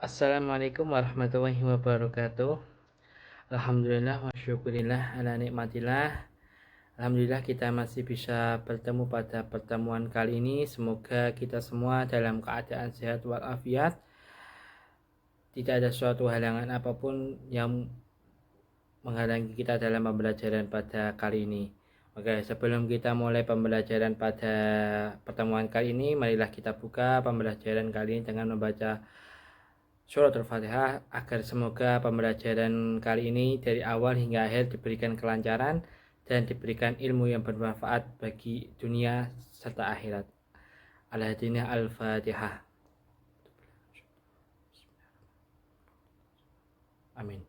Assalamualaikum warahmatullahi wabarakatuh. Alhamdulillah wa syukurillah ala nikmatillah. Alhamdulillah kita masih bisa bertemu pada pertemuan kali ini. Semoga kita semua dalam keadaan sehat walafiat. Tidak ada suatu halangan apapun yang menghalangi kita dalam pembelajaran pada kali ini. Oke, sebelum kita mulai pembelajaran pada pertemuan kali ini, marilah kita buka pembelajaran kali ini dengan membaca Surat Al-Fatihah agar semoga pembelajaran kali ini dari awal hingga akhir diberikan kelancaran dan diberikan ilmu yang bermanfaat bagi dunia serta akhirat. Al-Hadinah Al-Fatihah. Amin.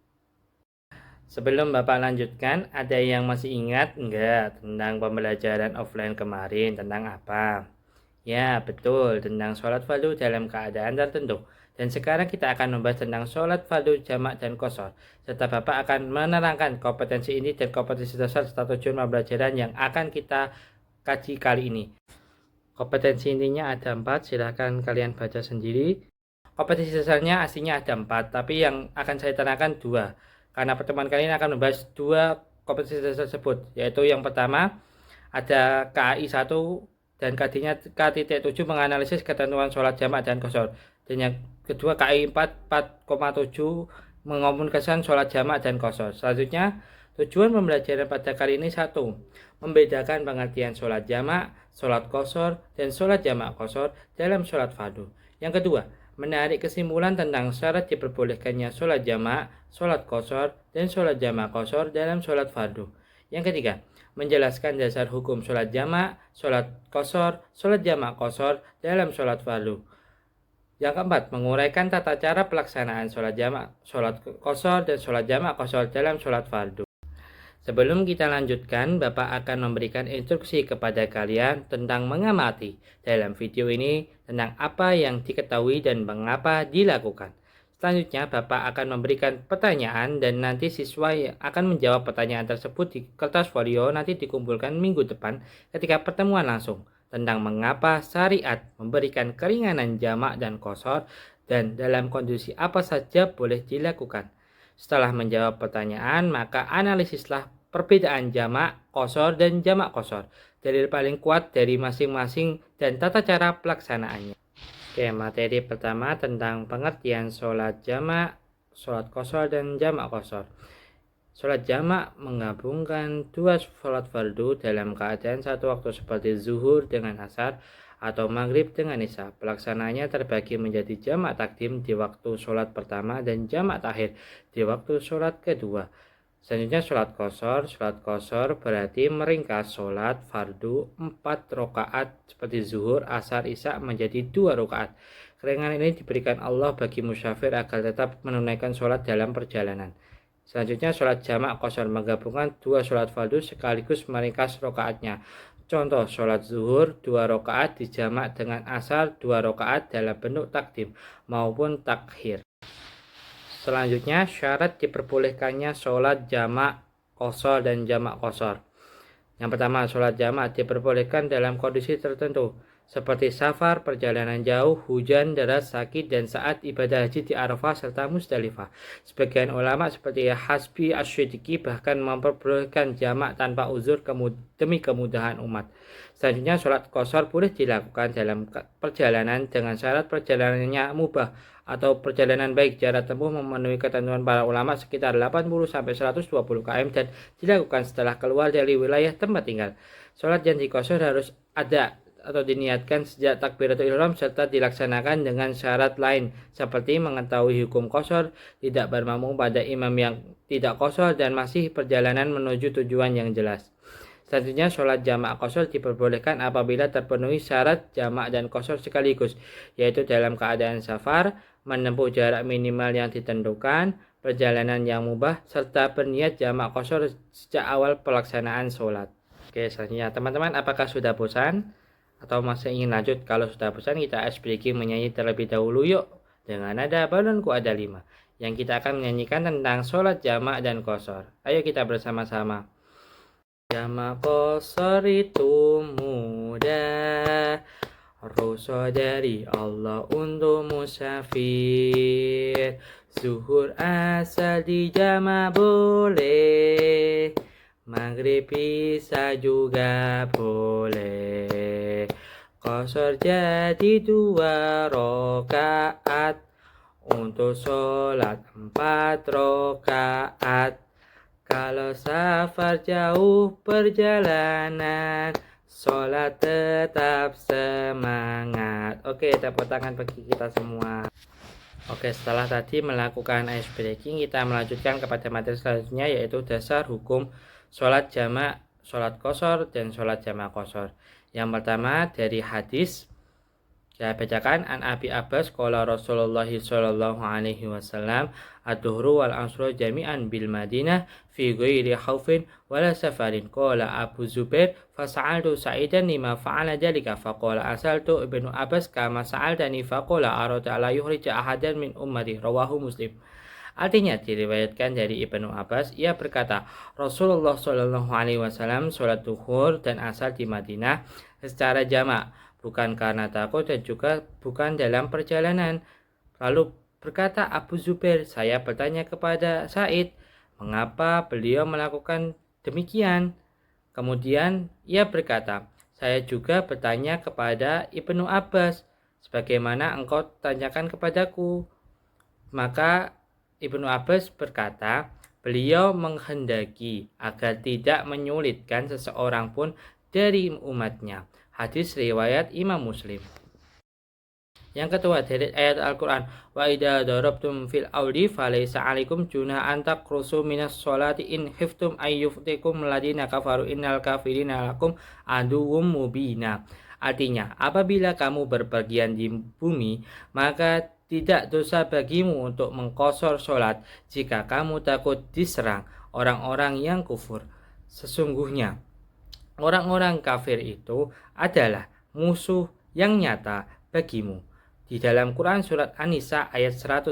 Sebelum Bapak lanjutkan, ada yang masih ingat enggak tentang pembelajaran offline kemarin tentang apa? Ya, betul, tentang sholat fardu dalam keadaan tertentu. Dan sekarang kita akan membahas tentang sholat fardu jamak dan qashar. Serta Bapak akan menerangkan kompetensi ini dan kompetensi dasar serta tujuan pembelajaran yang akan kita kaji kali ini. Kompetensi intinya ada 4, silahkan kalian baca sendiri. Kompetensi dasarnya aslinya ada 4, tapi yang akan saya terangkan 2. Karena pertemuan kali ini akan membahas 2 kompetensi dasar tersebut, yaitu yang pertama ada KAI 1 dan KD-nya K.7 menganalisis ketentuan sholat jamak dan qashar. Dan yang kedua KAI 4 4,7 mengomunikasikan sholat jamak dan qashar. Selanjutnya, tujuan pembelajaran pada kali ini 1. Membedakan pengertian sholat jamak, sholat qashar, dan sholat jamak qashar dalam sholat fardu. Yang kedua, menarik kesimpulan tentang syarat diperbolehkannya sholat jamak, sholat qashar, dan sholat jamak qashar dalam sholat fardu. Yang ketiga, menjelaskan dasar hukum sholat jamak, sholat qashar, sholat jamak qashar dalam sholat fardu. Yang keempat, menguraikan tata cara pelaksanaan sholat jamak, sholat qashar, dan sholat jamak qashar dalam sholat fardu. Sebelum kita lanjutkan, Bapak akan memberikan instruksi kepada kalian tentang mengamati dalam video ini tentang apa yang diketahui dan mengapa dilakukan. Selanjutnya, Bapak akan memberikan pertanyaan dan nanti siswa yang akan menjawab pertanyaan tersebut di kertas folio nanti dikumpulkan minggu depan ketika pertemuan langsung tentang mengapa syariat memberikan keringanan jamak dan qashar dan dalam kondisi apa saja boleh dilakukan. Setelah menjawab pertanyaan, maka analisislah perbedaan jamak, qashar, dan jamak qashar, dalil paling kuat dari masing-masing dan tata cara pelaksanaannya. Oke, materi pertama tentang pengertian sholat jamak, sholat qashar, dan jamak qashar. Sholat jamak menggabungkan 2 sholat fardu dalam keadaan satu waktu seperti zuhur dengan asar atau maghrib dengan isya. Pelaksanaannya terbagi menjadi jamak takdim di waktu sholat pertama dan jamak takhir di waktu sholat kedua. Selanjutnya sholat qashar. Sholat qashar berarti meringkas sholat fardu 4 rakaat seperti zuhur, asar, isya menjadi 2 rakaat. Keringanan ini diberikan Allah bagi musafir agar tetap menunaikan sholat dalam perjalanan. Selanjutnya sholat jamak qashar menggabungkan 2 sholat fardu sekaligus meringkas rakaatnya. Contoh sholat zuhur 2 rakaat dijamak dengan asar 2 rakaat dalam bentuk takdim maupun takhir. Selanjutnya syarat diperbolehkannya sholat jamak qashar dan jamak qashar. Yang pertama, sholat jamak diperbolehkan dalam kondisi tertentu seperti safar, perjalanan jauh, hujan, deras, sakit, dan saat ibadah haji di Arafah serta Musdalifah. Sebagian ulama seperti Hasbi Asy-Syidiki bahkan memperbolehkan jamak tanpa uzur demi kemudahan umat. Selanjutnya, sholat qashar boleh dilakukan dalam perjalanan dengan syarat perjalanannya mubah atau perjalanan baik jarak tempuh memenuhi ketentuan para ulama sekitar 80-120 km dan dilakukan setelah keluar dari wilayah tempat tinggal. Sholat janji qashar harus ada atau diniatkan sejak takbiratul ihram serta dilaksanakan dengan syarat lain seperti mengetahui hukum qashar, tidak bermakmum pada imam yang tidak qashar dan masih perjalanan menuju tujuan yang jelas. Selanjutnya sholat jamak qashar diperbolehkan apabila terpenuhi syarat jamak dan qashar sekaligus, yaitu dalam keadaan safar, menempuh jarak minimal yang ditentukan, perjalanan yang mubah, serta berniat jamak qashar sejak awal pelaksanaan sholat. Oke, selanjutnya teman-teman apakah sudah bosan? Atau masih ingin lanjut? Kalau sudah bosan kita ice breaking menyanyi terlebih dahulu yuk. Dengan nada balonku ada 5 yang kita akan menyanyikan tentang sholat jamak dan qashar. Ayo kita bersama-sama. Jamak qashar itu mudah, Rusa dari Allah untuk musafir. Zuhur asal dijama boleh, maghrib bisa juga boleh. Qashar jadi 2 rakaat, untuk sholat 4 rakaat. Kalau safar jauh perjalanan, sholat tetap semangat. Oke, tepuk tangan bagi kita semua. Oke, setelah tadi melakukan ice breaking, kita melanjutkan kepada materi selanjutnya, yaitu dasar hukum sholat jamak, sholat qashar, dan sholat jamak qashar. Yang pertama dari hadis, saya bacakan. An Abi Abbas qala Rasulullah sallallahu alaihi wasallam, ad-duhru wal asru jami'an bil Madinah fi ghairi khaufin wala safarin. Qala Abu Zubair fasa'altu Sa'idan lima fa'ala dzalika faqala asaltu Ibnu Abbas kama sa'altani faqala arada la yuhrija ahadan min ummati, rawahu Muslim. Artinya diriwayatkan dari Ibnu Abbas, ia berkata, Rasulullah sallallahu alaihi wasallam sholat duhur dan asar di Madinah secara jamak, bukan karena takut dan juga bukan dalam perjalanan. Lalu berkata Abu Zubair, saya bertanya kepada Sa'id, mengapa beliau melakukan demikian? Kemudian ia berkata, saya juga bertanya kepada Ibnu Abbas, sebagaimana engkau tanyakan kepadaku. Maka Ibnu Abbas berkata, beliau menghendaki agar tidak menyulitkan seseorang pun dari umatnya. Hadis riwayat Imam Muslim. Yang kedua dari ayat Al-Quran, wa idza darabtum fil ardi falaysa 'alaikum junahun an taqrusu minas sholati in khiftum ayyuftikum ladina kafaru innal kafirina lakum aduwwum mubina. Artinya, apabila kamu berpergian di bumi, maka tidak dosa bagimu untuk mengqashar sholat jika kamu takut diserang orang-orang yang kufur. Sesungguhnya orang-orang kafir itu adalah musuh yang nyata bagimu. Di dalam Quran surat An-Nisa ayat 101.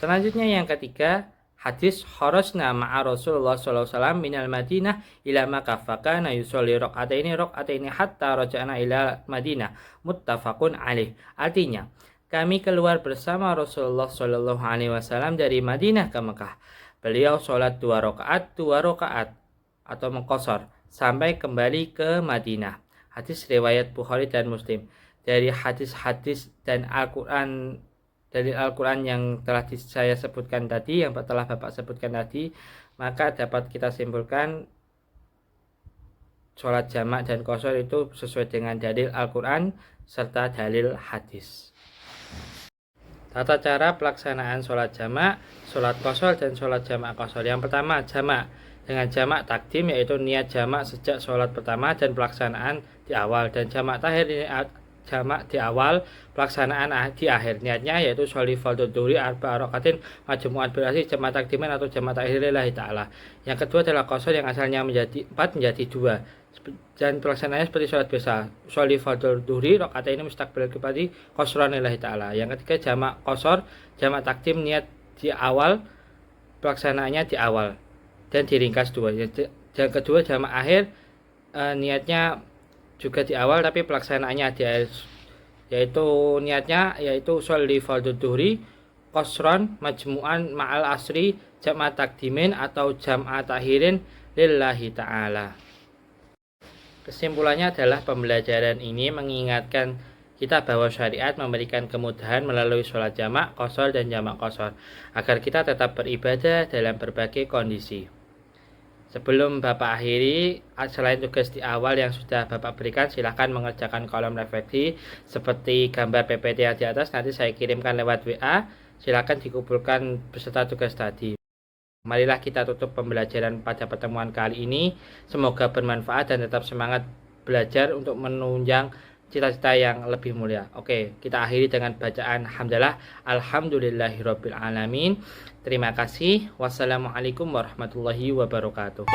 Selanjutnya yang ketiga, hadis kharajna ma'a Rasulullah sallallahu alaihi wasallam minal Madinah ila Makkah fakana yusolli raq'ataini hatta raja'na ila Madinah, muttafaqun alaih. Artinya, kami keluar bersama Rasulullah sallallahu alaihi wasallam dari Madinah ke Mekah. Beliau sholat 2 rakaat atau mengqashar sampai kembali ke Madinah. Hadis riwayat Bukhari dan Muslim. Dari hadis-hadis dan Al-Quran, dari Al-Quran yang telah saya sebutkan tadi, yang telah Bapak sebutkan tadi, maka dapat kita simpulkan sholat jamak dan qashar itu sesuai dengan dalil Al-Quran serta dalil hadis. Tata cara pelaksanaan sholat jamak, sholat qashar, dan sholat jamak qashar. Yang pertama, jamak dengan jamak takdim, yaitu niat jamak sejak sholat pertama dan pelaksanaan di awal, dan jamak takhir jamak di awal, pelaksanaan di akhir. Niatnya yaitu sholli fardhu dhuhri arba'a rakaatin majmu'an berarti jamak takdiman atau jamak takhir lillahi ta'ala. Yang kedua adalah qashar yang asalnya menjadi 4 menjadi 2, dan pelaksanaannya seperti sholat biasa, sholli fardhu dhuhri rakaataini mustaqbil qiblati qashran lillahi ta'ala. Yang ketiga jamak qashar, jamak takdim niat di awal, pelaksanaannya di awal dan diringkas 2. Yang kedua jamak akhir, niatnya juga di awal tapi pelaksanaannya di akhir, yaitu niatnya yaitu sholli fardhu dhuhri qashran majmu'an ma'al asri jamak takdimin atau jamak takhirin lillahi ta'ala. Kesimpulannya adalah pembelajaran ini mengingatkan kita bahwa syariat memberikan kemudahan melalui sholat jamak qashar dan jamak qashar agar kita tetap beribadah dalam berbagai kondisi. Sebelum Bapak akhiri, selain tugas di awal yang sudah Bapak berikan, silahkan mengerjakan kolom refleksi seperti gambar PPT yang di atas, nanti saya kirimkan lewat WA. Silahkan dikumpulkan beserta tugas tadi. Marilah kita tutup pembelajaran pada pertemuan kali ini. Semoga bermanfaat dan tetap semangat belajar untuk menunjang cita-cita yang lebih mulia. Oke, kita akhiri dengan bacaan hamdalah. Alhamdulillahirabbil alamin. Terima kasih. Wassalamualaikum warahmatullahi wabarakatuh.